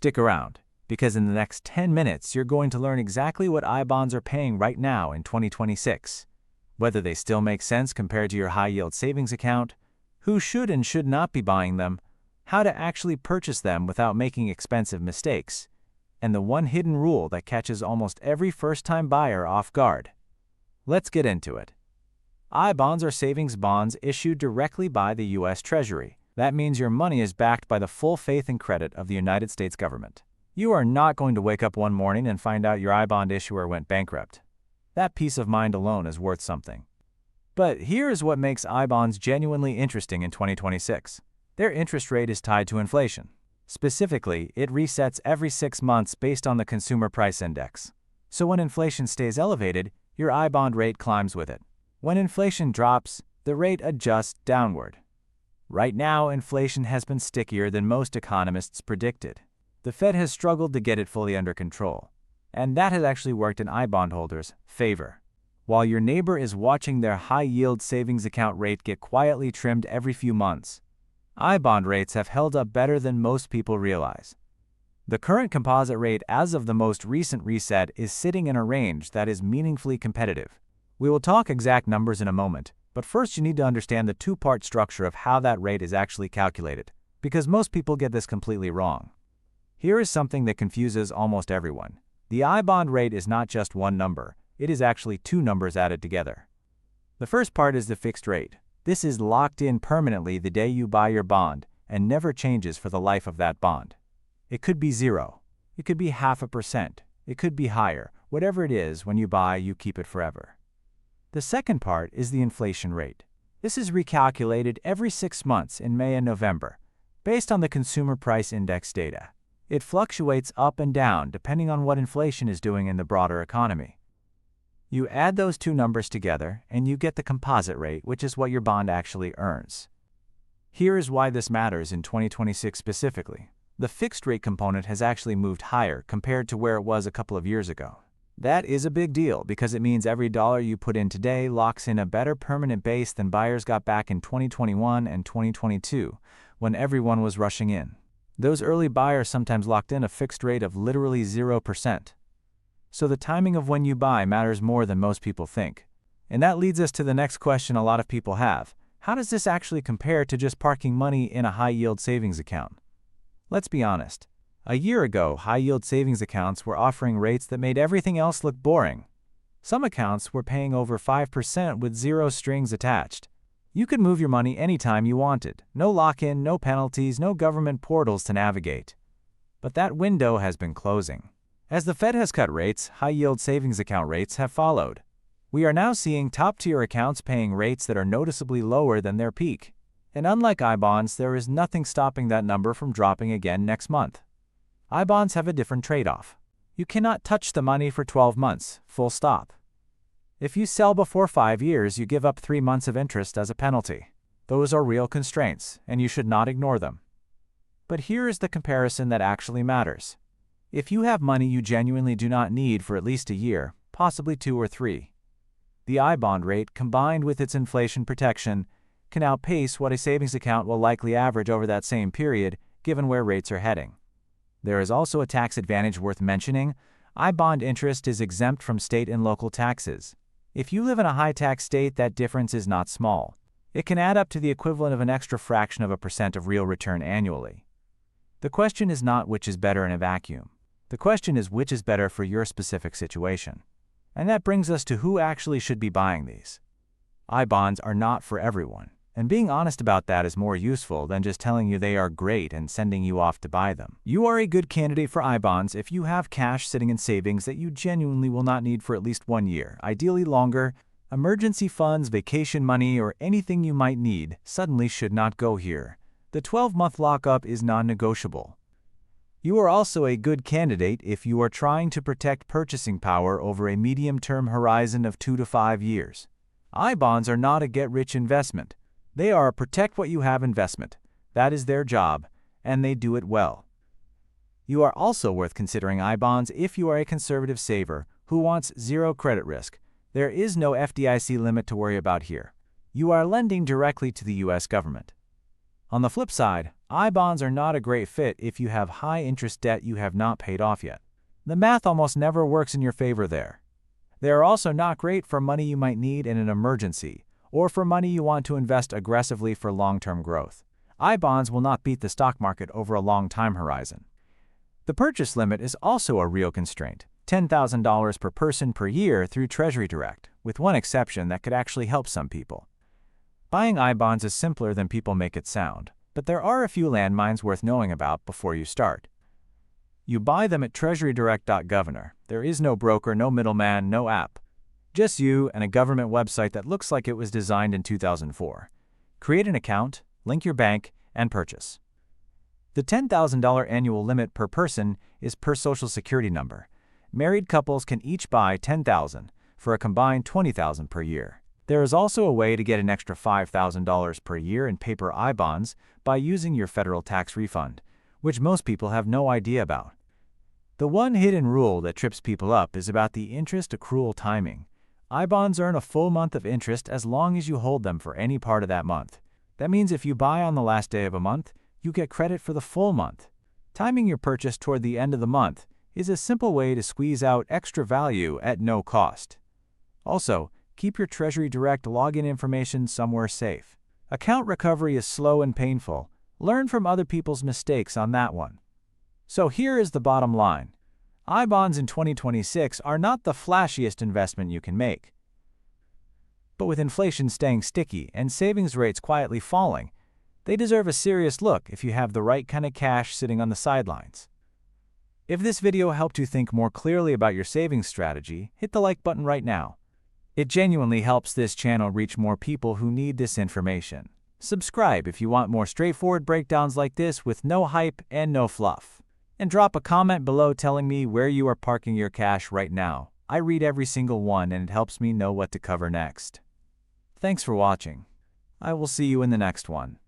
Stick around, because in the next 10 minutes you're going to learn exactly what I-bonds are paying right now in 2026, whether they still make sense compared to your high-yield savings account, who should and should not be buying them, how to actually purchase them without making expensive mistakes, and the one hidden rule that catches almost every first-time buyer off guard. Let's get into it. I-bonds are savings bonds issued directly by the U.S. Treasury. That means your money is backed by the full faith and credit of the United States government. You are not going to wake up one morning and find out your I-bond issuer went bankrupt. That peace of mind alone is worth something. But here is what makes I-bonds genuinely interesting in 2026. Their interest rate is tied to inflation. Specifically, it resets every 6 months based on the Consumer Price Index. So when inflation stays elevated, your I-bond rate climbs with it. When inflation drops, the rate adjusts downward. Right now, inflation has been stickier than most economists predicted. The Fed has struggled to get it fully under control, and that has actually worked in I-bond holders' favor. While your neighbor is watching their high-yield savings account rate get quietly trimmed every few months, I-bond rates have held up better than most people realize. The current composite rate as of the most recent reset is sitting in a range that is meaningfully competitive. We will talk exact numbers in a moment, but first you need to understand the two-part structure of how that rate is actually calculated, because most people get this completely wrong. Here is something that confuses almost everyone. The I-bond rate is not just one number, it is actually two numbers added together. The first part is the fixed rate. This is locked in permanently the day you buy your bond and never changes for the life of that bond. It could be 0. It could be 0.5%. It could be higher. Whatever it is, when you buy, you keep it forever. The second part is the inflation rate. This is recalculated every 6 months in May and November, based on the Consumer Price Index data. It fluctuates up and down depending on what inflation is doing in the broader economy. You add those two numbers together and you get the composite rate, which is what your bond actually earns. Here is why this matters in 2026 specifically. The fixed rate component has actually moved higher compared to where it was a couple of years ago. That is a big deal because it means every dollar you put in today locks in a better permanent base than buyers got back in 2021 and 2022 when everyone was rushing in. Those early buyers sometimes locked in a fixed rate of literally 0%. So the timing of when you buy matters more than most people think. And that leads us to the next question a lot of people have. How does this actually compare to just parking money in a high-yield savings account? Let's be honest. A year ago, high-yield savings accounts were offering rates that made everything else look boring. Some accounts were paying over 5% with 0 strings attached. You could move your money anytime you wanted. No lock-in, no penalties, no government portals to navigate. But that window has been closing. As the Fed has cut rates, high-yield savings account rates have followed. We are now seeing top-tier accounts paying rates that are noticeably lower than their peak. And unlike I-bonds, there is nothing stopping that number from dropping again next month. I-bonds have a different trade-off. You cannot touch the money for 12 months, full stop. If you sell before 5 years, you give up 3 months of interest as a penalty. Those are real constraints, and you should not ignore them. But here is the comparison that actually matters. If you have money you genuinely do not need for at least a year, possibly 2 or 3, the I-bond rate, combined with its inflation protection, can outpace what a savings account will likely average over that same period, given where rates are heading. There is also a tax advantage worth mentioning. I-bond interest is exempt from state and local taxes. If you live in a high-tax state, that difference is not small. It can add up to the equivalent of an extra fraction of a % of real return annually. The question is not which is better in a vacuum. The question is which is better for your specific situation. And that brings us to who actually should be buying these. I-bonds are not for everyone. And being honest about that is more useful than just telling you they are great and sending you off to buy them. You are a good candidate for I-bonds if you have cash sitting in savings that you genuinely will not need for at least 1 year, ideally longer. Emergency funds, vacation money, or anything you might need suddenly should not go here. The 12-month lockup is non-negotiable. You are also a good candidate if you are trying to protect purchasing power over a medium-term horizon of 2 to 5 years. I-bonds are not a get-rich investment. They are a protect-what-you-have investment. That is their job, and they do it well. You are also worth considering I-bonds if you are a conservative saver who wants zero credit risk. There is no FDIC limit to worry about here. You are lending directly to the U.S. government. On the flip side, I bonds are not a great fit if you have high interest debt you have not paid off yet. The math almost never works in your favor there. They are also not great for money you might need in an emergency, or for money you want to invest aggressively for long-term growth. I bonds will not beat the stock market over a long time horizon. The purchase limit is also a real constraint, $10,000 per person per year through Treasury Direct, with one exception that could actually help some people. Buying I bonds is simpler than people make it sound, but there are a few landmines worth knowing about before you start. You buy them at treasurydirect.gov. There is no broker, no middleman, no app. Just you and a government website that looks like it was designed in 2004. Create an account, link your bank, and purchase. The $10,000 annual limit per person is per Social Security number. Married couples can each buy $10,000 for a combined $20,000 per year. There is also a way to get an extra $5,000 per year in paper I bonds by using your federal tax refund, which most people have no idea about. The one hidden rule that trips people up is about the interest accrual timing. I bonds earn a full month of interest as long as you hold them for any part of that month. That means if you buy on the last day of a month, you get credit for the full month. Timing your purchase toward the end of the month is a simple way to squeeze out extra value at no cost. Also, keep your Treasury Direct login information somewhere safe. Account recovery is slow and painful. Learn from other people's mistakes on that one. So here is the bottom line. I bonds in 2026 are not the flashiest investment you can make. But with inflation staying sticky and savings rates quietly falling, they deserve a serious look if you have the right kind of cash sitting on the sidelines. If this video helped you think more clearly about your savings strategy, hit the like button right now. It genuinely helps this channel reach more people who need this information. Subscribe if you want more straightforward breakdowns like this with no hype and no fluff. And drop a comment below telling me where you are parking your cash right now. I read every single one and it helps me know what to cover next. Thanks for watching. I will see you in the next one.